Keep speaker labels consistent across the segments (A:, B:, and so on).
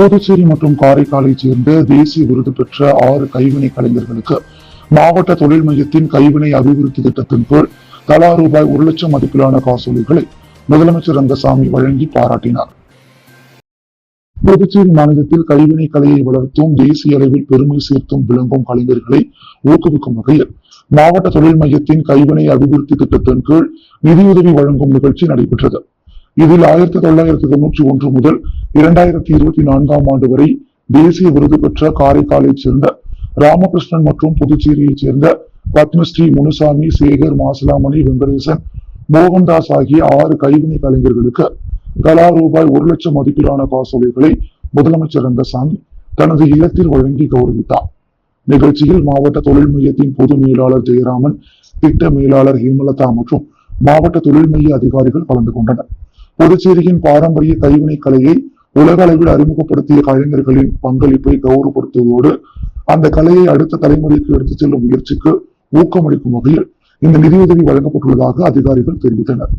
A: புதுச்சேரி மற்றும் காரைக்காலைச் சேர்ந்த தேசிய விருது பெற்ற 6 கைவினை கலைஞர்களுக்கு மாவட்ட தொழில் மையத்தின் கைவினை அபிவிருத்தி திட்டத்தின் கீழ் தலா ரூபாய் 1 லட்சம் மதிப்பிலான காசோலைகளை முதலமைச்சர் ரங்கசாமி வழங்கி பாராட்டினார். புதுச்சேரி மாநிலத்தில் கைவினை கலையை வளர்த்தும் தேசிய அளவில் பெருமை சேர்த்தும் விளங்கும் கலைஞர்களை ஊக்குவிக்கும் வகையில் மாவட்ட தொழில் மையத்தின் கைவினை அபிவிருத்தி திட்டத்தின் கீழ் நிதியுதவி வழங்கும் நிகழ்ச்சி நடைபெற்றது. இதில் 1991 முதல் 2024ஆம் ஆண்டு வரை தேசிய விருது பெற்ற காரைக்காலைச் சேர்ந்த ராமகிருஷ்ணன் மற்றும் புதுச்சேரியைச் சேர்ந்த பத்மஸ்ரீ, முனுசாமி, சேகர், மாசிலாமணி, வெங்கடேசன், மோகன்தாஸ் ஆகிய 6 கைவினை கலைஞர்களுக்கு தலா ரூபாய் 1 லட்சம் மதிப்பிலான காசோலைகளை முதலமைச்சர் ரங்கசாமி தனது இல்லத்தில் வழங்கி கௌரவித்தார். நிகழ்ச்சியில் மாவட்ட தொழில் மையத்தின் பொது மேலாளர் ஜெயராமன், திட்ட மேலாளர் ஹேமலதா மற்றும் மாவட்ட தொழில் மைய அதிகாரிகள் கலந்து கொண்டனர். புதுச்சேரியின் பாரம்பரிய கைவினை கலையை உலக அளவில் அறிமுகப்படுத்திய கலைஞர்களின் பங்களிப்பை கௌரவப்படுத்துவதோடு அந்த கலையை அடுத்த தலைமுறைக்கு எடுத்துச் செல்லும் முயற்சிக்கு ஊக்கமளிக்கும் வகையில் இந்த நிதியுதவி வழங்கப்பட்டுள்ளதாக அதிகாரிகள் தெரிவித்தனர்.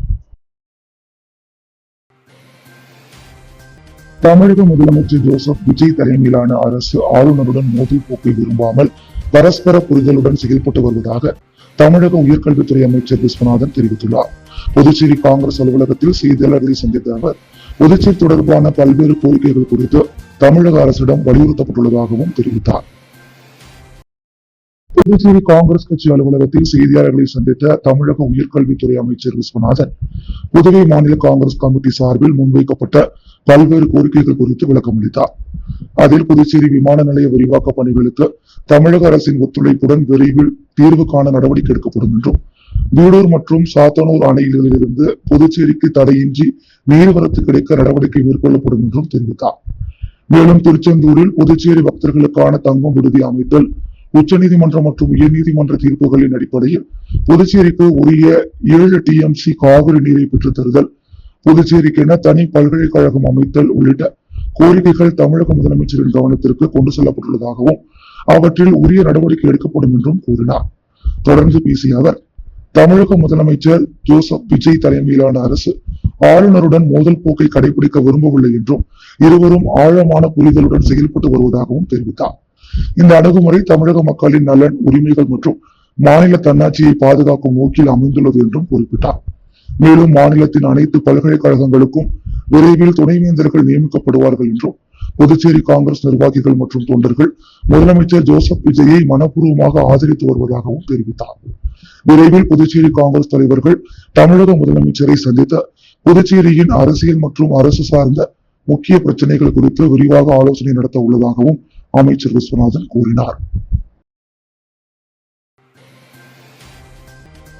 A: தமிழக முதலமைச்சர் ஜோசப் விஜய் தலைமையிலான அரசு ஆளுநருடன் மோதல் போக்கை விரும்பாமல் பரஸ்பர புரிதலுடன் செயல்பட்டு வருவதாக தமிழக உயர்கல்வித்துறை அமைச்சர் விஸ்வநாதன் தெரிவித்துள்ளார். புதுச்சேரி காங்கிரஸ் அலுவலகத்தில் செய்தியாளர்களை சந்தித்த அவர், புதுச்சேரி தொடர்பான பல்வேறு கோரிக்கைகள் குறித்து தமிழக அரசிடம் வலியுறுத்தப்பட்டுள்ளதாகவும் தெரிவித்தார். புதுச்சேரி காங்கிரஸ் கட்சி அலுவலகத்தில் செய்தியாளர்களை சந்தித்த தமிழக உயர்கல்வித்துறை அமைச்சர் விஸ்வநாதன், புதுவை மாநில காங்கிரஸ் கமிட்டி சார்பில் முன்வைக்கப்பட்ட பல்வேறு கோரிக்கைகள் குறித்து விளக்கம் அளித்தார். அதில் புதுச்சேரி விமான நிலைய விரிவாக்க பணிகளுக்கு தமிழக அரசின் ஒத்துழைப்புடன் விரைவில் தீர்வு காண நடவடிக்கை எடுக்கப்படும் என்றும், வீடூர் மற்றும் சாத்தனூர் அணைகளிலிருந்து புதுச்சேரிக்கு தடையின்றி நீர்வரத்து கிடைக்க நடவடிக்கை மேற்கொள்ளப்படும் என்றும் தெரிவித்தார். மேலும் திருச்செந்தூரில் புதுச்சேரி பக்தர்களுக்கான தங்கும் விடுதி அமைத்தல், உச்சநீதிமன்றம் மற்றும் உயர்நீதிமன்ற தீர்ப்புகளின் அடிப்படையில் புதுச்சேரிக்கு உரிய 7 TMC காவிரி நீரை பெற்றுத் தருதல், புதுச்சேரிக்கென தனி பல்கலைக்கழகம் அமைத்தல் உள்ளிட்ட கோரிக்கைகள் தமிழக முதலமைச்சரின் கவனத்திற்கு கொண்டு செல்லப்பட்டுள்ளதாகவும் அவற்றில் உரிய நடவடிக்கை எடுக்கப்படும் என்றும் கூறினார். தொடர்ந்து பேசிய அவர், தமிழக முதலமைச்சர் ஜோசப் விஜய் தலைமையிலான அரசு ஆளுநருடன் மோதல் போக்கை கடைபிடிக்க விரும்பவில்லை என்றும் இருவரும் ஆழமான புரிதலுடன் செயல்பட்டு வருவதாகவும் தெரிவித்தார். இந்த அணுகுமுறை தமிழக மக்களின் நலன், உரிமைகள் மற்றும் மாநில தன்னாட்சியை பாதுகாக்கும் நோக்கில் அமைந்துள்ளது என்றும் குறிப்பிட்டார். மேலும் மாநிலத்தின் அனைத்து பல்கலைக்கழகங்களுக்கும் விரைவில் துணைவேந்தர்கள் நியமிக்கப்படுவார்கள் என்றும், புதுச்சேரி காங்கிரஸ் நிர்வாகிகள் மற்றும் தொண்டர்கள் முதலமைச்சர் ஜோசப் விஜயை மனப்பூர்வமாக ஆதரித்து வருவதாகவும் தெரிவித்தார். விரைவில் புதுச்சேரி காங்கிரஸ் தலைவர்கள் தமிழக முதலமைச்சரை சந்தித்து புதுச்சேரியின் அரசியல் மற்றும் அரசு சார்ந்த முக்கிய பிரச்சனைகள் குறித்து விரிவாக ஆலோசனை நடத்த உள்ளதாகவும் அமைச்சர் விஸ்வநாதன் கூறினார்.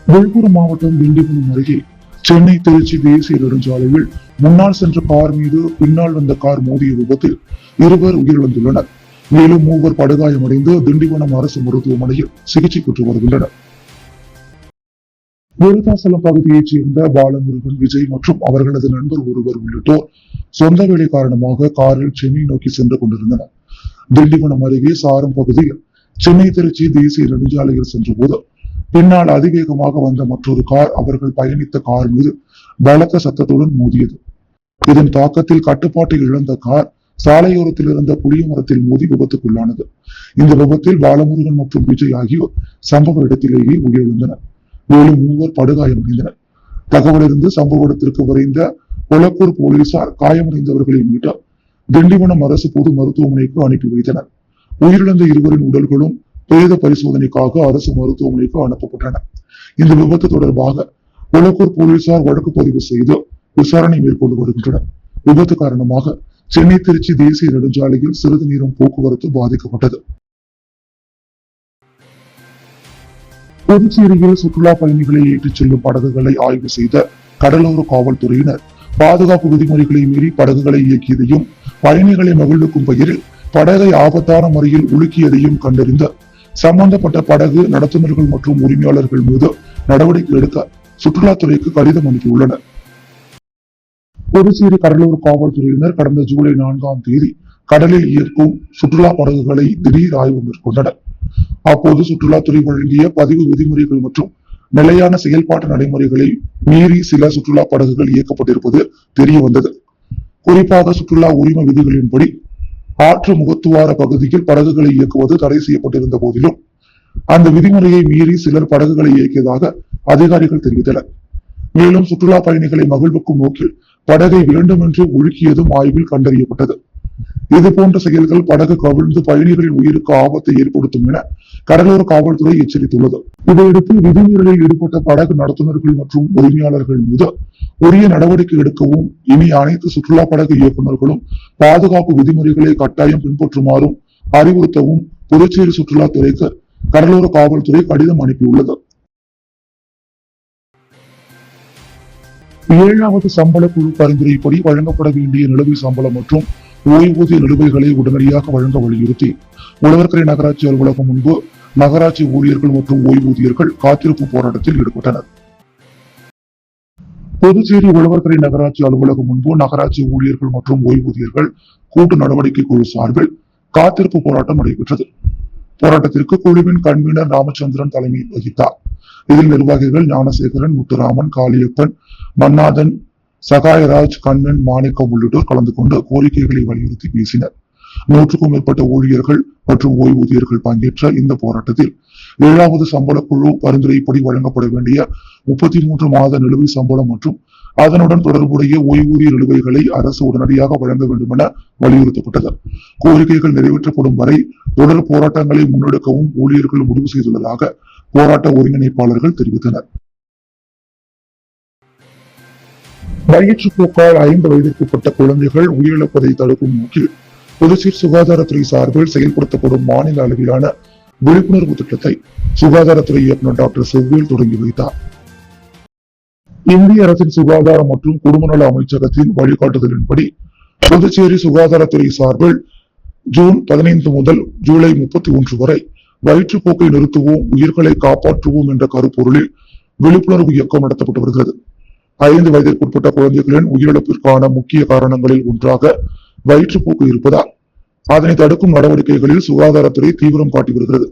A: விழுப்புரம் மாவட்டம் திண்டிவனம் அருகே சென்னை திருச்சி தேசிய நெடுஞ்சாலையில் முன்னால் சென்ற கார் மீது பின்னால் வந்த கார் மோதிய விபத்தில் 2 உயிரிழந்துள்ளனர். மேலும் 3 படுகாயமடைந்து திண்டிவனம் அரசு மருத்துவமனையில் சிகிச்சை பெற்று வருகின்றனர். விருத்தாசலம் பகுதியைச் சேர்ந்த பாலமுருகன், விஜய் மற்றும் அவர்களது நண்பர் ஒருவர் உள்ளிட்டோர் சொந்த வேலை காரணமாக காரில் சென்னை நோக்கி சென்று கொண்டிருந்தனர். திண்டிவனம் அருகே சாரம் பகுதியில் சென்னை திருச்சி தேசிய நெடுஞ்சாலையில் சென்றபோது பின்னால் அதிவேகமாக வந்த மற்றொரு கார் அவர்கள் பயணித்த கார் மீது பலத்த சத்தத்துடன் மோதியது. இதன் தாக்கத்தில் கட்டுப்பாட்டை இழந்த கார் சாலையோரத்தில் இருந்த புளிய மரத்தில் மோதி விபத்துக்குள்ளானது. இந்த விபத்தில் பாலமுருகன் மற்றும் விஜய் ஆகியோர் சம்பவ இடத்திலேயே உயிரிழந்தனர். மேலும் 3 படுகாயமடைந்தனர். தகவலிருந்து சம்பவ இடத்திற்கு விரைந்த கொளப்பூர் போலீசார் காயமடைந்தவர்களை மீட்ட திண்டிவனம் அரசு பொது மருத்துவமனைக்கு அனுப்பி வைத்தனர். உயிரிழந்த 2 உடல்களும் பிரேத பரிசோதனைக்காக அரசு மருத்துவமனைக்கு அனுப்பப்பட்டன. இந்த விபத்து தொடர்பாக கொளப்பூர் போலீசார் வழக்கு பதிவு செய்து விசாரணை மேற்கொண்டு வருகின்றனர். விபத்து காரணமாக சென்னை திருச்சி தேசிய நெடுஞ்சாலையில் சிறிது நேரம் போக்குவரத்து பாதிக்கப்பட்டது. புதுச்சேரியில் சுற்றுலா பயணிகளை ஏற்றிச் செல்லும் படகுகளை ஆய்வு செய்த கடலோர காவல்துறையினர் பாதுகாப்பு விதிமுறைகளை மீறி படகுகளை இயக்கியதையும், பயணிகளை மகிழ்விக்கும் பெயரில் படகை ஆபத்தான முறையில் உலுக்கியதையும் கண்டறிந்த சம்பந்தப்பட்ட படகு நடத்துனர்கள் மற்றும் உரிமையாளர்கள் மீது நடவடிக்கை எடுக்க சுற்றுலாத்துறைக்கு கடிதம் அனுப்பியுள்ளனர். புதுச்சேரி கடலோர காவல்துறையினர் கடந்த ஜூலை 4ஆம் தேதி கடலில் இயக்கும் சுற்றுலா படகுகளை திடீர் ஆய்வு மேற்கொண்டனர். அப்போது சுற்றுலாத்துறை வழங்கிய பதிவு விதிமுறைகள் மற்றும் நிலையான செயல்பாட்டு நடைமுறைகளை மீறி சில சுற்றுலா படகுகள் இயக்கப்பட்டிருப்பது தெரிய வந்தது. குறிப்பாக சுற்றுலா உரிம விதிகளின்படி ஆற்று முகத்துவார பகுதியில் படகுகளை இயக்குவது தடை செய்யப்பட்டிருந்த போதிலும் அந்த விதிமுறையை மீறி சிலர் படகுகளை இயக்கியதாக அதிகாரிகள் தெரிவித்தனர். மேலும் சுற்றுலா பயணிகளை மகிழ்விக்கும் நோக்கில் படகை வேண்டுமென்று ஒழுக்கியதும் ஆய்வில் கண்டறியப்பட்டது. இதுபோன்ற செயல்கள் படகு கவிழ்ந்து பயணிகளின் உயிருக்கு ஆபத்தை ஏற்படுத்தும் என கடலோர காவல்துறை எச்சரித்துள்ளது. இதையடுத்து விதிமீறலில் ஈடுபட்ட படகு நடத்துனர்கள் மற்றும் உரிமையாளர்கள் மீது உரிய நடவடிக்கை எடுக்கவும், இனி அனைத்து சுற்றுலா படகு இயக்குநர்களும் பாதுகாப்பு விதிமுறைகளை கட்டாயம் பின்பற்றுமாறும் அறிவுறுத்தவும் புதுச்சேரி சுற்றுலாத்துறைக்கு கடலோர காவல்துறை கடிதம் அனுப்பியுள்ளது. 7வது சம்பள குழு பரிந்துரைப்படி வழங்கப்பட வேண்டிய நிலுவை சம்பளம் மற்றும் ஓய்வூதிய நிலுவைகளை உடனடியாக வழங்க வலியுறுத்தி உழவர்கரை நகராட்சி அலுவலகம் முன்பு நகராட்சி ஊழியர்கள் மற்றும் ஓய்வூதியர்கள் காத்திருப்பு போராட்டத்தில் ஈடுபட்டனர். புதுச்சேரி உழவர்கரை நகராட்சி அலுவலகம் முன்பு நகராட்சி ஊழியர்கள் மற்றும் ஓய்வூதியர்கள் கூட்டு நடவடிக்கை குழு சார்பில் காத்திருப்பு போராட்டம் நடைபெற்றது. போராட்டத்திற்கு குழுவின் கன்வீனர் ராமச்சந்திரன் தலைமை வகித்தார். இதில் நிர்வாகிகள் ஞானசேகரன், முத்துராமன், காளியப்பன், மன்னாதன், சகாயராஜ், கண்ணன், மாணிக்கம் உள்ளிட்டோர் கலந்து கொண்டு கோரிக்கைகளை வலியுறுத்தி பேசினர். 100க்கும் மேற்பட்ட ஊழியர்கள் மற்றும் ஓய்வூதியர்கள் பங்கேற்ற இந்த போராட்டத்தில் 7வது சம்பள குழு பரிந்துரைப்படி வழங்கப்பட வேண்டிய 33 மாத நிலுவை சம்பளம் மற்றும் அதனுடன் தொடர்புடைய ஓய்வூதிய நிலுவைகளை அரசு உடனடியாக வழங்க வேண்டும் என வலியுறுத்தப்பட்டது. கோரிக்கைகள் நிறைவேற்றப்படும் வரை தொடர் போராட்டங்களை முன்னெடுக்கவும் ஊழியர்கள் முடிவு செய்துள்ளதாக போராட்ட ஒருங்கிணைப்பாளர்கள் தெரிவித்தனர். வயிற்றுப்போக்கால் 5 வயதிற்குட்பட்ட குழந்தைகள் உயிரிழப்பதை தடுக்கும் நோக்கில் புதுச்சேரி சுகாதாரத்துறை சார்பில் செயல்படுத்தப்படும் மாநில அளவிலான விழிப்புணர்வு திட்டத்தை சுகாதாரத்துறை இயக்குநர் டாக்டர் செவ்வேல் தொடங்கி வைத்தார். இந்திய அரசின் சுகாதாரம் மற்றும் குடும்பநல அமைச்சகத்தின் வழிகாட்டுதலின்படி புதுச்சேரி சுகாதாரத்துறை சார்பில் ஜூன் 15 முதல் ஜூலை 31 வரை வயிற்றுப்போக்கை நிறுத்துவோம், உயிர்களை காப்பாற்றுவோம் என்ற கருப்பொருளில் விழிப்புணர்வு இயக்கம் நடத்தப்பட்டு வருகிறது. 5 வயதிற்குட்பட்ட குழந்தைகளின் உயிரிழப்பிற்கான முக்கிய காரணங்களில் ஒன்றாக வயிற்றுப்போக்கு இருப்பதால் அதனை தடுக்கும் நடவடிக்கைகளில் சுகாதாரத்துறை தீவிரம் காட்டி வருகிறது.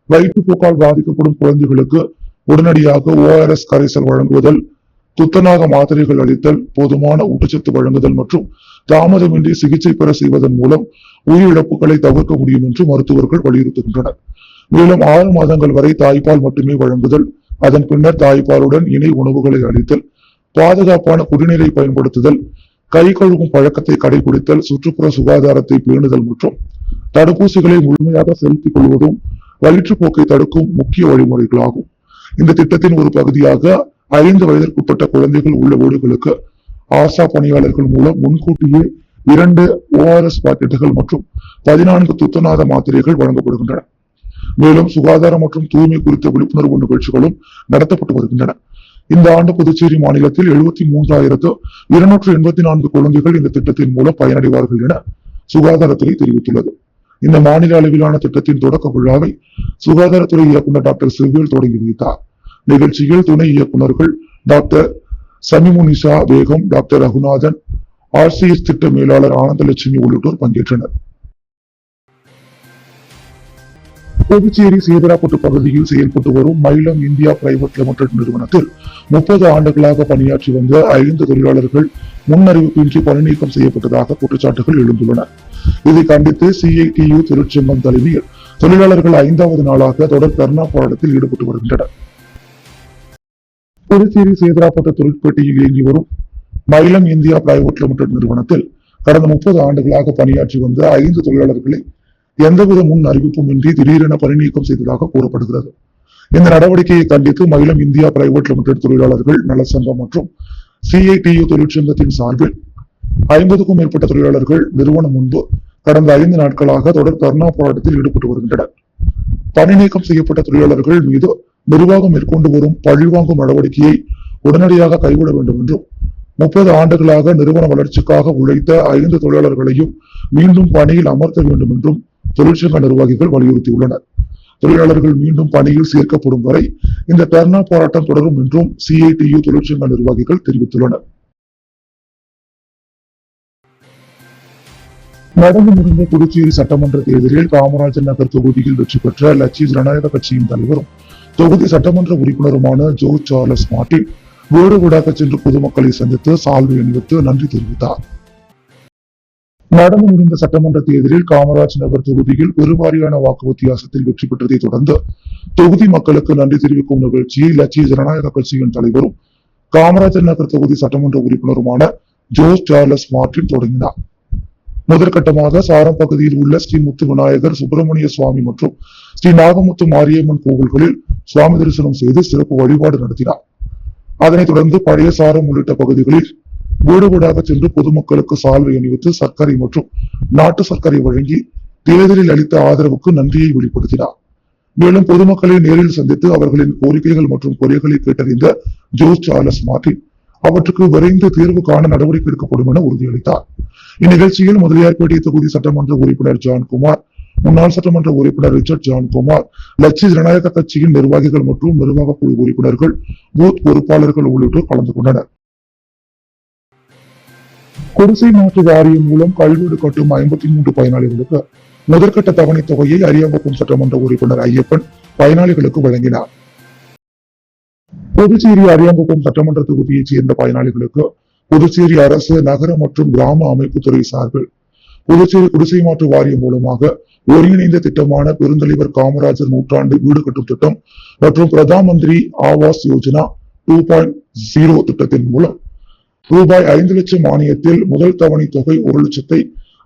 A: வயிற்றுப்போக்கால் பாதிக்கப்படும் குழந்தைகளுக்கு உடனடியாக ORS கரைசல் வழங்குவதல், துத்தநாக மாத்திரைகள் அளித்தல், போதுமான ஊட்டச்சத்து வழங்குதல் மற்றும் தாமதமின்றி சிகிச்சை பெற செய்வதன் மூலம் உயிரிழப்புகளை தவிர்க்க முடியும் என்று மருத்துவர்கள் வலியுறுத்துகின்றனர். மேலும் 6 மாதங்கள் வரை தாய்ப்பால் மட்டுமே வழங்குதல், அதன் பின்னர் தாய்ப்பாலுடன் இணை உணவுகளை அளித்தல், பாதுகாப்பான குடிநீரை பயன்படுத்துதல், கை கழுவும் பழக்கத்தை கடைபிடித்தல், சுற்றுப்புற சுகாதாரத்தை பேணுதல் மற்றும் தடுப்பூசிகளை முழுமையாக செலுத்திக் கொள்வதும் வயிற்றுப்போக்கை தடுக்கும் முக்கிய வழிமுறைகளாகும். இந்த திட்டத்தின் ஒரு பகுதியாக 5 வயதிற்குட்பட்ட குழந்தைகள் உள்ள வீடுகளுக்கு ஆசா பணியாளர்கள் மூலம் முன்கூட்டியே 2 ORS பாக்கெட்டுகள் மற்றும் 14 துத்தநாத மாத்திரைகள் வழங்கப்படுகின்றன. மேலும் சுகாதாரம் மற்றும் தூய்மை குறித்த விழிப்புணர்வு நிகழ்ச்சிகளும் நடத்தப்பட்டு வருகின்றன. இந்த ஆண்டு புதுச்சேரி மாநிலத்தில் 73,284 குழந்தைகள் இந்த திட்டத்தின் மூலம் பயனடைவார்கள் என சுகாதாரத்துறை தெரிவித்துள்ளது. இந்த மாநில அளவிலான திட்டத்தின் தொடக்க விழாவை சுகாதாரத்துறை இயக்குநர் டாக்டர் செவ்வேல் தொடங்கி வைத்தார். நிகழ்ச்சியில் துணை இயக்குநர்கள் doctor Shamimunnisa Begum, doctor Raghunathan, RCS திட்ட மேலாளர் ஆனந்தலட்சுமி உள்ளிட்டோர் பங்கேற்றனர். புதுச்சேரி சேதராப்பட்டு பகுதியில் செயல்பட்டு வரும் மயிலம் இந்தியா பிரைவேட் லிமிடெட் நிறுவனத்தில் 30 ஆண்டுகளாக பணியாற்றி வந்த 5 தொழிலாளர்கள் முன்னறிவிப்பின்றி பணி நீக்கம் செய்யப்பட்டதாக குற்றச்சாட்டுகள் எழுந்துள்ளன. இதை கண்டித்து CITU தொழிற்சங்கம் தலைமையில் தொழிலாளர்கள் 5வது நாளாக தொடர் தர்ணா போராட்டத்தில் ஈடுபட்டு வருகின்றனர். புதுச்சேரி சேதராப்பட்டு தொழிற்பேட்டையில் இயங்கி வரும் மயிலம் இந்தியா பிரைவேட் லிமிடெட் நிறுவனத்தில் கடந்த 30 ஆண்டுகளாக பணியாற்றி வந்த 5 தொழிலாளர்களை எந்தவித முன் அறிவிப்பும் இன்றி திடீரென பணி நீக்கம் செய்ததாக கூறப்படுகிறது. இந்த நடவடிக்கையை கண்டித்து மயிலம் இந்தியா பிரைவேட் லிமிடெட் தொழிலாளர்கள் நலசங்கம் மற்றும் CITU தொழிற்சங்கத்தின் சார்பில் 50க்கும் மேற்பட்ட தொழிலாளர்கள் நிறுவனம் முன்பு கடந்த 5 நாட்களாக தொடர் தர்ணா போராட்டத்தில் ஈடுபட்டு வருகின்றனர். பணி நீக்கம் செய்யப்பட்ட தொழிலாளர்கள் மீது நிர்வாகம் மேற்கொண்டு வரும் பழிவாங்கும் நடவடிக்கையை உடனடியாக கைவிட வேண்டும் என்றும் 30 ஆண்டுகளாக நிறுவன வளர்ச்சிக்காக உழைத்த 5 தொழிலாளர்களையும் மீண்டும் பணியில் அமர்த்த வேண்டும் என்றும் தொழிற்சங்க நிர்வாகிகள் வலியுறுத்தியுள்ளனர். தொழிலாளர்கள் மீண்டும் பணியில் சேர்க்கப்படும் வரை இந்த தர்ணா போராட்டம் தொடரும் என்றும் CITU தொழிற்சங்க நிர்வாகிகள் தெரிவித்துள்ளனர். நடந்து முடிந்த புதுச்சேரி சட்டமன்ற தேர்தலில் காமராஜர் நகர் தொகுதியில் வெற்றி பெற்ற லட்சிய ஜனநாயக கட்சியின் தலைவரும் தொகுதி சட்டமன்ற உறுப்பினருமான ஜோ சார்லஸ் மார்ட்டின் வீடு வீடாக சென்று பொதுமக்களை சந்தித்து சால்வை அணிவித்து நன்றி தெரிவித்தார். நடந்து முடிந்த சட்டமன்ற தேர்தலில் காமராஜ் நகர் தொகுதியில் பெருவாரியான வாக்கு வித்தியாசத்தில் வெற்றி பெற்றதை தொடர்ந்து தொகுதி மக்களுக்கு நன்றி தெரிவிக்கும் நிகழ்ச்சியை லட்சிய ஜனநாயக கட்சியின் தலைவரும் காமராஜர் நகர் தொகுதி சட்டமன்ற உறுப்பினருமான ஜோஸ் சார்லஸ் மார்டின் தொடங்கினார். முதற்கட்டமாக சாரம் பகுதியில் உள்ள ஸ்ரீ முத்து விநாயகர், சுப்பிரமணிய சுவாமி மற்றும் ஸ்ரீ நாகமுத்து மாரியம்மன் கோவில்களில் சுவாமி தரிசனம் செய்து சிறப்பு வழிபாடு நடத்தினார். அதனைத் தொடர்ந்து பழைய சாரம் உள்ளிட்ட பகுதிகளில் வீடு வீடாக சென்று பொதுமக்களுக்கு சால்வை அணிவித்து சர்க்கரை மற்றும் நாட்டு சர்க்கரை வழங்கி தேர்தலில் அளித்த ஆதரவுக்கு நன்றியை வெளிப்படுத்தினார். மேலும் பொதுமக்களை நேரில் சந்தித்து அவர்களின் கோரிக்கைகள் மற்றும் குறைகளை கேட்டறிந்த ஜோஸ் சார்லஸ் மார்டின் அவற்றுக்கு விரைந்து தீர்வு காண நடவடிக்கை எடுக்கப்படும் என உறுதியளித்தார். இந்நிகழ்ச்சியில் முதலியார்பேட்டை தொகுதி சட்டமன்ற உறுப்பினர் ஜான்குமார், முன்னாள் சட்டமன்ற உறுப்பினர் ரிச்சர்ட் ஜான்குமார், லட்சிய ஜனநாயக கட்சியின் நிர்வாகிகள் மற்றும் நிர்வாக குழு உறுப்பினர்கள், பூத் பொறுப்பாளர்கள் உள்ளிட்டோர் கலந்து கொண்டனர். குடிசை மாற்று வாரியம் மூலம் கல்வீடு கட்டும் 53 பயனாளிகளுக்கு முதற்கட்ட தவணை தொகையை அரியாங்குப்பம் சட்டமன்ற உறுப்பினர் ஐயப்பன் பயனாளிகளுக்கு வழங்கினார். புதுச்சேரி அரியாங்குப்பம் சட்டமன்ற தொகுதியைச் சேர்ந்த பயனாளிகளுக்கு புதுச்சேரி அரசு நகர மற்றும் கிராம அமைப்புத்துறை சார்பில் புதுச்சேரி குடிசை மாற்று வாரியம் மூலமாக ஒருங்கிணைந்த திட்டமான பெருந்தலைவர் காமராஜர் நூற்றாண்டு வீடு கட்டும் திட்டம் மற்றும் பிரதான் மந்திரி ஆவாஸ் யோஜனா 2.0 திட்டத்தின் மூலம் ரூபாய் 5 லட்சம் மானியத்தில் முதல் தவணை தொகை 1 லட்சத்தை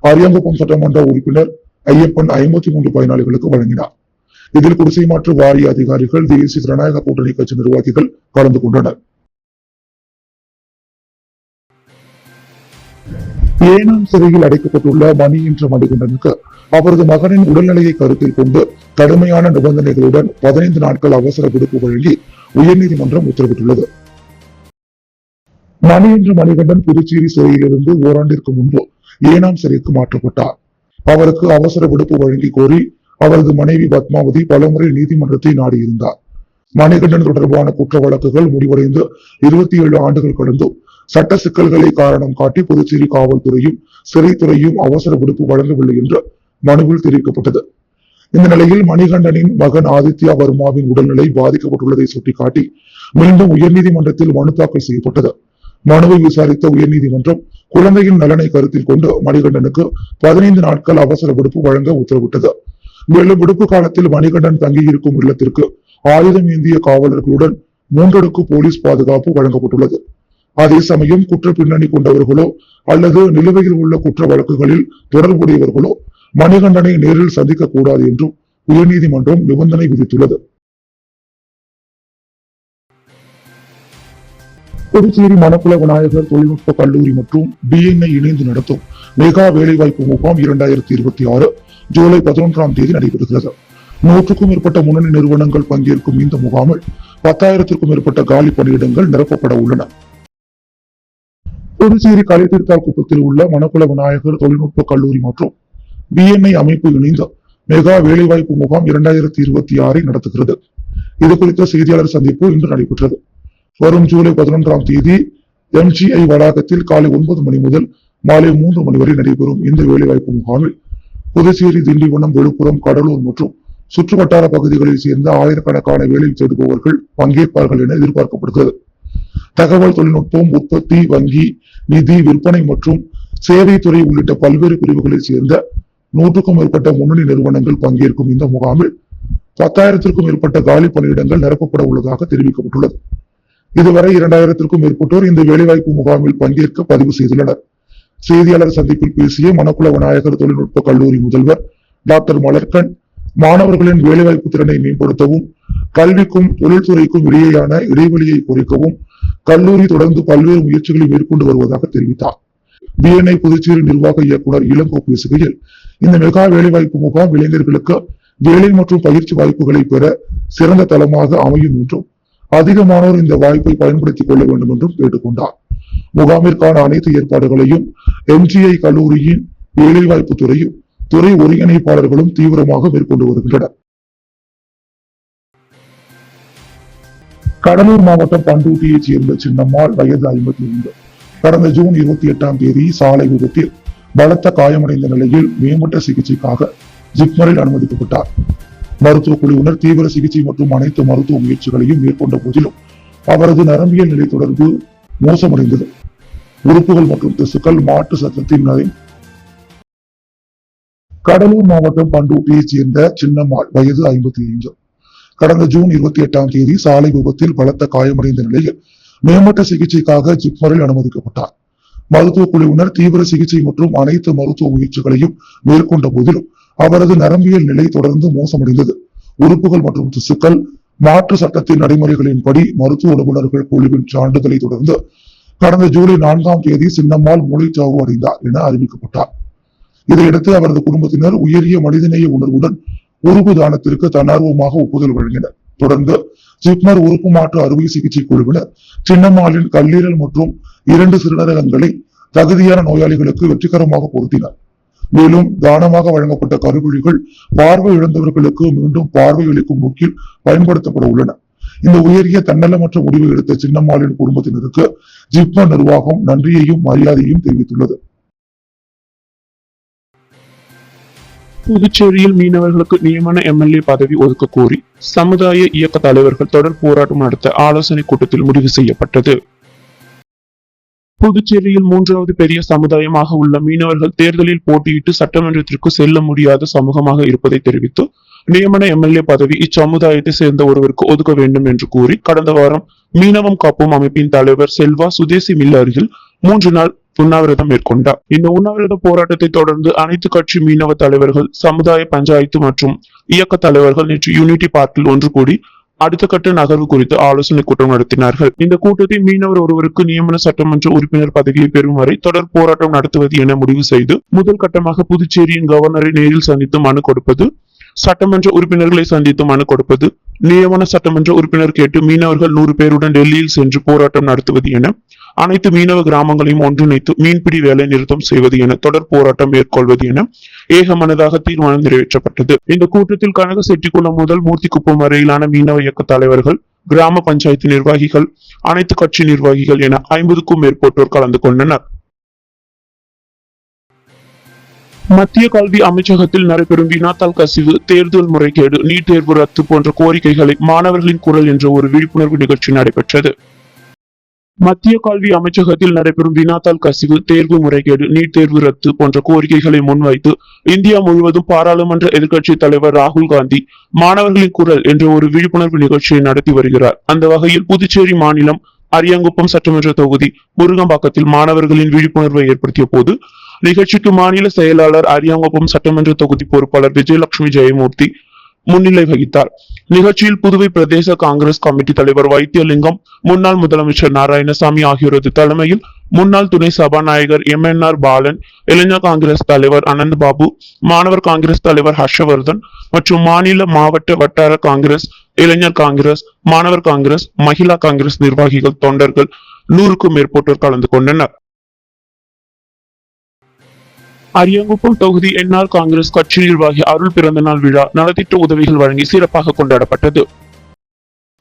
A: அரியாங்குப்பம் சட்டமன்ற உறுப்பினர் ஐயப்பன் 53 பயனாளிகளுக்கு வழங்கினார். இதில் குடிசை மாற்று வாரிய அதிகாரிகள், தேசிய ஜனநாயக கூட்டணி கட்சி நிர்வாகிகள் கலந்து கொண்டனர். ஏனாம் சிறையில் அடைக்கப்பட்டுள்ள மணி என்ற மணிகண்டனுக்கு அவரது மகனின் உடல்நிலையை கருத்தில் கொண்டு கடுமையான நிபந்தனைகளுடன் 15 நாட்கள் அவசர விடுப்பு வழங்கி உயர்நீதிமன்றம் உத்தரவிட்டுள்ளது. மணி என்ற மணிகண்டன் புதுச்சேரி சிறையிலிருந்து ஓராண்டிற்கு முன்பு ஏனாம் சிறைக்கு மாற்றப்பட்டார். அவருக்கு அவசர விடுப்பு வழங்கி கோரி அவரது மனைவி பத்மாவதி பலமுறை நீதிமன்றத்தை நாடியிருந்தார். மணிகண்டன் தொடர்பான குற்ற வழக்குகள் முடிவடைந்து 27 ஆண்டுகள் கடந்தும் சட்ட சிக்கல்களை காரணம் காட்டி புதுச்சேரி காவல்துறையும் சிறைத்துறையும் அவசர விடுப்பு வழங்கவில்லை என்று மனுவில் தெரிவிக்கப்பட்டது. இந்த நிலையில் மணிகண்டனின் மகன் ஆதித்யா வர்மாவின் உடல்நிலை பாதிக்கப்பட்டுள்ளதை சுட்டிக்காட்டி மீண்டும் உயர்நீதிமன்றத்தில் மனு தாக்கல் செய்யப்பட்டது. மனுவை விசாரித்த உயர்நீதிமன்றம் குழந்தையின் நலனை கருத்தில் கொண்டு மணிகண்டனுக்கு 15 நாட்கள் அவசர விடுப்பு வழங்க உத்தரவிட்டது. மேலும் விடுப்பு காலத்தில் மணிகண்டன் தங்கியிருக்கும் இல்லத்திற்கு ஆயுதம் ஏந்திய காவலர்களுடன் 3 அடுக்கு போலீஸ் பாதுகாப்பு வழங்கப்பட்டுள்ளது. அதே சமயம் குற்ற பின்னணி கொண்டவர்களோ அல்லது நிலுவையில் உள்ள குற்ற வழக்குகளில் தொடர்புடையவர்களோ மணிகண்டனை நேரில் சந்திக்க கூடாது என்றும் உயர்நீதிமன்றம் நிபந்தனை விதித்துள்ளது. புதுச்சேரி மணக்குள விநாயகர் தொழில்நுட்ப கல்லூரி மற்றும் BNI இணைந்து நடத்தும் மெகா வேலைவாய்ப்பு முகாம் 2026 ஜூலை 11ஆம் தேதி நடைபெறுகிறது. 100க்கும் மேற்பட்ட முன்னணி நிறுவனங்கள் பங்கேற்கும் இந்த முகாமில் 10,000க்கும் மேற்பட்ட காலி பணியிடங்கள் நிரப்பப்பட உள்ளன. புதுச்சேரி கலைத்தீர்த்தாக்குப்பத்தில் உள்ள மணக்குள விநாயகர் தொழில்நுட்ப கல்லூரி மற்றும் BNI அமைப்பு இணைந்து மெகா வேலைவாய்ப்பு முகாம் 2026 நடத்துகிறது. இது குறித்த செய்தியாளர் சந்திப்பு இன்று நடைபெற்றது. வரும் ஜூலை 11ஆம் தேதி MGI வளாகத்தில் காலை 9 மணி முதல் மாலை 3 மணி வரை நடைபெறும் இந்த வேலைவாய்ப்பு முகாமில் புதுச்சேரி, திண்டிவனம், விழுப்புரம், கடலூர் மற்றும் சுற்றுவட்டார பகுதிகளில் சேர்ந்த ஆயிரக்கணக்கான வேலை தேடுபவர்கள் பங்கேற்பார்கள் என எதிர்பார்க்கப்படுகிறது. தகவல் தொழில்நுட்பம், உற்பத்தி, வங்கி, நிதி, விற்பனை மற்றும் சேவை துறை உள்ளிட்ட பல்வேறு பிரிவுகளில் சேர்ந்த 100க்கும் மேற்பட்ட முன்னணி நிறுவனங்கள் பங்கேற்கும் இந்த முகாமில் 10,000க்கும் மேற்பட்ட காலி பணியிடங்கள் நிரப்பப்பட உள்ளதாக தெரிவிக்கப்பட்டுள்ளது. இதுவரை 2,000க்கும் மேற்பட்டோர் இந்த வேலைவாய்ப்பு முகாமில் பங்கேற்க பதிவு செய்துள்ளனர். செய்தியாளர் சந்திப்பில் பேசிய மணக்குள விநாயகர் தொழில்நுட்ப கல்லூரி முதல்வர் டாக்டர் மலர்கண், மாணவர்களின் வேலைவாய்ப்பு திறனை மேம்படுத்தவும் கல்விக்கும் தொழில்துறைக்கும் இடையேயான இடைவெளியை குறைக்கவும் கல்லூரி தொடர்ந்து பல்வேறு முயற்சிகளை மேற்கொண்டு வருவதாக தெரிவித்தார். BNI புதுச்சேரி நிர்வாக இயக்குனர் இளங்கோ பேசுகையில், இந்த மெகா வேலைவாய்ப்பு முகாம் இளைஞர்களுக்கு வேலை மற்றும் பயிற்சி வாய்ப்புகளை பெற சிறந்த தளமாக அமையும் என்றும் அதிகமானோர் இந்த வாய்ப்பை பயன்படுத்திக் கொள்ள வேண்டும் என்றும் கேட்டுக்கொண்டார். முகாமிற்கான அனைத்து ஏற்பாடுகளையும் MGI கல்லூரியின் வேலைவாய்ப்பு துறையும் துறை ஒருங்கிணைப்பாளர்களும் தீவிரமாக மேற்கொண்டு வருகின்றனர். கடலூர் மாவட்டம் பண்டூட்டியைச் சேர்ந்த சின்னம்மாள், வயது 52, கடந்த ஜூன் 28ஆம் தேதி சாலை விபத்தில் பலத்த காயமடைந்த நிலையில் மேம்பட்ட சிகிச்சைக்காக ஜிப்மரில் அனுமதிக்கப்பட்டார். மருத்துவ குழுவினர் தீவிர சிகிச்சை மற்றும் அனைத்து மருத்துவ முயற்சிகளையும் மேற்கொண்ட போதிலும் அவரது நரம்பியல் நிலை தொடர்பு மோசமடைந்தது. உறுப்புகள் மற்றும் திசுக்கள் மாற்று சத்தத்தின் கடலூர் மாவட்டம் பண்டூட்டியைச் சேர்ந்த சின்னம்மாள் வயது 55. கடந்த ஜூன் 28ஆம் தேதி சாலை விபத்தில் பலத்த காயமடைந்த நிலையில் மேம்பட்ட சிகிச்சைக்காக ஜிப்மரில் அனுமதிக்கப்பட்டார். மருத்துவ குழுவினர் தீவிர சிகிச்சை மற்றும் அனைத்து மருத்துவ முயற்சிகளையும் மேற்கொண்ட போதிலும் அவரது நரம்பியல் நிலை தொடர்ந்து மோசமடைந்தது. உறுப்புகள் மற்றும் திசுக்கள் மாற்று சட்டத்தின் நடைமுறைகளின்படி மருத்துவ நிபுணர்கள் குழுவின் சான்றிதழை தொடர்ந்து கடந்த ஜூலை 4ஆம் தேதி சின்னம்மாள் மூளைச்சாவு அடைந்தார் என அறிவிக்கப்பட்டார். இதையடுத்து அவரது குடும்பத்தினர் உயரிய மனிதநேய உணர்வுடன் உறுப்பு தானத்திற்கு தன்னார்வமாக ஒப்புதல் வழங்கினர். தொடர்ந்து ஜிப்மர் உறுப்பு மாற்று அறுவை சிகிச்சை குழுவினர் சின்னம்மாளின் கல்லீரல் மற்றும் 2 சிறுநீரகங்களை தகுதியான நோயாளிகளுக்கு வெற்றிகரமாக பொருத்தினர். மேலும் தானமாக வழங்கப்பட்ட கருவிழிகள் பார்வை இழந்தவர்களுக்கு மீண்டும் பார்வை அளிக்கும் நோக்கில் பயன்படுத்தப்பட உள்ளன. இந்த உயரிய தன்னலமற்ற முடிவை எடுத்த சின்னம்மாளின் குடும்பத்தினருக்கு ஜிப்மர் நிர்வாகம் நன்றியையும் மரியாதையும் தெரிவித்துள்ளது.
B: புதுச்சேரியில் மீனவர்களுக்கு நியமன எம்எல்ஏ பதவி ஒதுக்க கோரி சமுதாய இயக்க தலைவர்கள் தொடர் போராட்டம் நடத்த ஆலோசனை கூட்டத்தில் முடிவு செய்யப்பட்டது. புதுச்சேரியில் 3வது பெரிய சமுதாயமாக உள்ள மீனவர்கள் தேர்தலில் போட்டியிட்டு சட்டமன்றத்திற்கு செல்ல முடியாத சமூகமாக இருப்பதை தெரிவித்து நியமன எம்எல்ஏ பதவி இச்சமுதாயத்தை சேர்ந்த ஒருவருக்கு ஒதுக்க வேண்டும் என்று கூறி கடந்த வாரம் மீனவம் காப்போம் அமைப்பின் தலைவர் செல்வா சுதேசி மில் அருகில் 3 நாள் உண்ணாவிரதம் மேற்கொண்டார். இந்த உண்ணாவிரத போராட்டத்தை தொடர்ந்து அனைத்து கட்சி மீனவ தலைவர்கள், சமுதாய பஞ்சாயத்து மற்றும் இயக்க தலைவர்கள் நேற்று யூனிட்டி பார்க்கில் ஒன்று கூடி அடுத்த கட்ட நகர்வு குறித்து ஆலோசனை கூட்டம் நடத்தினார்கள். இந்த கூட்டத்தை மீனவர் ஒருவருக்கு நியமன சட்டமன்ற உறுப்பினர் பதவியை பெறும் வரை தொடர் போராட்டம் நடத்துவது என முடிவு செய்து முதல் கட்டமாக புதுச்சேரியின் கவர்னரை நேரில் சந்தித்து மனு கொடுப்பது, சட்டமன்ற உறுப்பினர்களை சந்தித்து மனு கொடுப்பது, நியமன சட்டமன்ற உறுப்பினர் கேட்டு மீனவர்கள் 100 பேருடன் டெல்லியில் சென்று போராட்டம் நடத்துவது என அனைத்து மீனவ கிராமங்களையும் ஒன்றிணைத்து மீன்பிடி வேலை நிறுத்தம் செய்வது என தொடர் போராட்டம் மேற்கொள்வது என ஏகமனதாக தீர்மானம் நிறைவேற்றப்பட்டது. இந்த கூட்டத்தில் கனக செட்டிக்குளம் முதல் மூர்த்திக்குப்பம் வரையிலான மீனவ இயக்க தலைவர்கள், கிராம பஞ்சாயத்து நிர்வாகிகள், அனைத்து கட்சி நிர்வாகிகள் என 50க்கும் மேற்பட்டோர் கலந்து கொண்டனர். மத்திய கல்வி அமைச்சகத்தில் நடைபெறும் வினாத்தாள் கசிவு, தேர்தல் முறைகேடு, நீட் தேர்வு ரத்து போன்ற கோரிக்கைகளை மாணவர்களின் குரல் என்ற ஒரு விழிப்புணர்வு நிகழ்ச்சி நடைபெற்றது. மத்திய கல்வி அமைச்சகத்தில் நடைபெறும் வினாத்தாள் கசிவு, தேர்வு முறைகேடு, நீட் தேர்வு ரத்து போன்ற கோரிக்கைகளை முன்வைத்து இந்தியா முழுவதும் பாராளுமன்ற எதிர்க்கட்சி தலைவர் ராகுல் காந்தி மாணவர்களின் குரல் என்ற ஒரு விழிப்புணர்வு நிகழ்ச்சியை நடத்தி வருகிறார். அந்த வகையில் புதுச்சேரி மாநிலம் அரியாங்குப்பம் சட்டமன்ற தொகுதி முருகம்பாக்கத்தில் மாணவர்களின் விழிப்புணர்வை ஏற்படுத்திய போது நிகழ்ச்சிக்கு மாநில செயலாளர், அரியாங்குப்பம் சட்டமன்ற தொகுதி பொறுப்பாளர் விஜயலட்சுமி ஜெயமூர்த்தி முன்னிலை வகித்தார். நிகழ்ச்சியில் புதுவை பிரதேச காங்கிரஸ் கமிட்டி தலைவர் வைத்தியலிங்கம், முன்னாள் முதலமைச்சர் நாராயணசாமி ஆகியோரது தலைமையில் முன்னாள் துணை சபாநாயகர் MNR பாலன், இளைஞர் காங்கிரஸ் தலைவர் அனந்த் பாபு, மாணவர் காங்கிரஸ் தலைவர் ஹர்ஷவர்தன் மற்றும் மாநில, மாவட்ட, வட்டார காங்கிரஸ், இளைஞர் காங்கிரஸ், மாணவர் காங்கிரஸ், மகிழா காங்கிரஸ் நிர்வாகிகள், தொண்டர்கள் 100க்கும் மேற்பட்டோர் கலந்து கொண்டனர். அரியாங்குப்பம் தொகுதி என்ஆர் காங்கிரஸ் கட்சி நிர்வாகி அருள் பிறந்தநாள் விழா நலத்திட்ட உதவிகள் வழங்கி சிறப்பாக கொண்டாடப்பட்டது.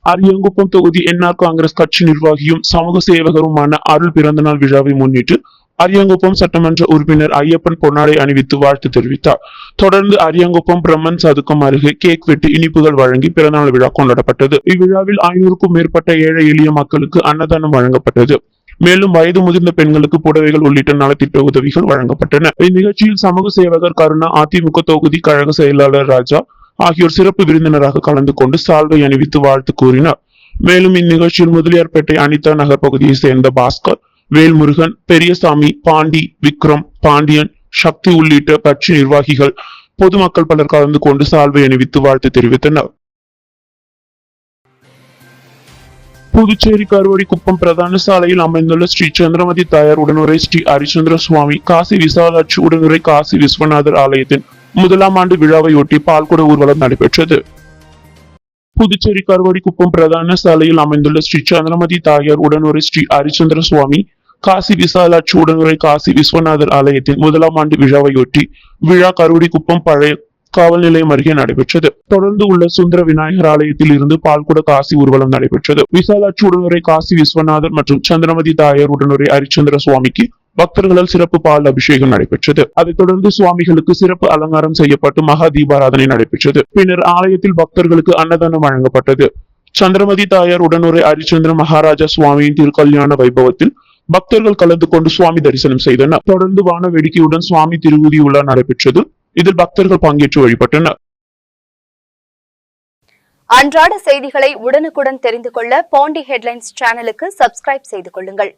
B: அரியாங்குப்பம் தொகுதி என்ஆர் காங்கிரஸ் கட்சி நிர்வாகியும் சமூக சேவகருமான அருள் பிறந்தநாள் விழாவை முன்னிட்டு அரியாங்குப்பம் சட்டமன்ற உறுப்பினர் ஐயப்பன் பொன்னாடை அணிவித்து வாழ்த்து தெரிவித்தார். தொடர்ந்து அரியாங்குப்பம் பிரம்மன் சதுக்கம் அருகே கேக் வெட்டி இனிப்புகள் வழங்கி பிறந்தநாள் விழா கொண்டாடப்பட்டது. இவ்விழாவில் 500க்கும் மேற்பட்ட ஏழை எளிய மக்களுக்கு அன்னதானம் வழங்கப்பட்டது. மேலும் வயது முதிர்ந்த பெண்களுக்கு புடவைகள் உள்ளிட்ட நலத்திட்ட உதவிகள் வழங்கப்பட்டன. இந்நிகழ்ச்சியில் சமூக சேவகர் கருணா, அதிமுக தொகுதி கழக செயலாளர் ராஜா ஆகியோர் சிறப்பு விருந்தினராக கலந்து கொண்டு சால்வை அணிவித்து வாழ்த்து கூறினார். மேலும் இந்நிகழ்ச்சியில் முதலியார்பேட்டை அனிதா நகர் பகுதியை சேர்ந்த பாஸ்கர், வேல்முருகன், பெரியசாமி, பாண்டி, விக்ரம், பாண்டியன், சக்தி உள்ளிட்ட கட்சி நிர்வாகிகள், பொதுமக்கள் பலர் கலந்து கொண்டு சால்வை அணிவித்து வாழ்த்து தெரிவித்தனர். புதுச்சேரி கருவடிக்குப்பம் பிரதான சாலையில் அமைந்துள்ள ஸ்ரீ சந்திரமதி தாயார் உடனுரை ஸ்ரீ ஹரிச்சந்திர சுவாமி காசி விசாலாட்சி உடனுரை காசி விஸ்வநாதர் ஆலயத்தின் 1ஆம் ஆண்டு விழாவையொட்டி பால்குட ஊர்வலம் நடைபெற்றது. புதுச்சேரி கருவடிக்குப்பம் பிரதான சாலையில் அமைந்துள்ள ஸ்ரீ சந்திரமதி தாயார் உடனுரை ஸ்ரீ ஹரிச்சந்திர சுவாமி காசி விசாலாட்சி உடனுரை காசி விஸ்வநாதர் ஆலயத்தின் 1ஆம் ஆண்டு விழாவையொட்டி விழா கருவடிக்குப்பம் பழைய காவல் நிலையம் அருகே நடைபெற்றது. தொடர்ந்து உள்ள சுந்தர விநாயகர் ஆலயத்தில் இருந்து பால்குட காசி ஊர்வலம் நடைபெற்றது. விசாலாட்சி உடனுரை காசி விஸ்வநாதர் மற்றும் சந்திரமதி தாயார் உடனுரை ஹரிச்சந்திர சுவாமிக்கு பக்தர்களால் சிறப்பு பால் அபிஷேகம் நடைபெற்றது. அதைத் தொடர்ந்து சுவாமிகளுக்கு சிறப்பு அலங்காரம் செய்யப்பட்டு மகா தீபாராதனை நடைபெற்றது. பின்னர் ஆலயத்தில் பக்தர்களுக்கு அன்னதானம் வழங்கப்பட்டது. சந்திரமதி தாயார் உடனுரை ஹரிச்சந்திர மகாராஜா சுவாமியின் திருக்கல்யாண வைபவத்தில் பக்தர்கள் கலந்து கொண்டு சுவாமி தரிசனம் செய்தனர். தொடர்ந்து வான வேடிக்கையுடன் சுவாமி திருவுதி உலா நடைபெற்றது. இதில் பக்தர்கள் பங்கேற்று வழிபட்டனர்.
C: அன்றாட செய்திகளை உடனுக்குடன் தெரிந்து கொள்ள பாண்டி ஹெட்லைன்ஸ் சேனலுக்கு சப்ஸ்கிரைப் செய்து கொள்ளுங்கள்.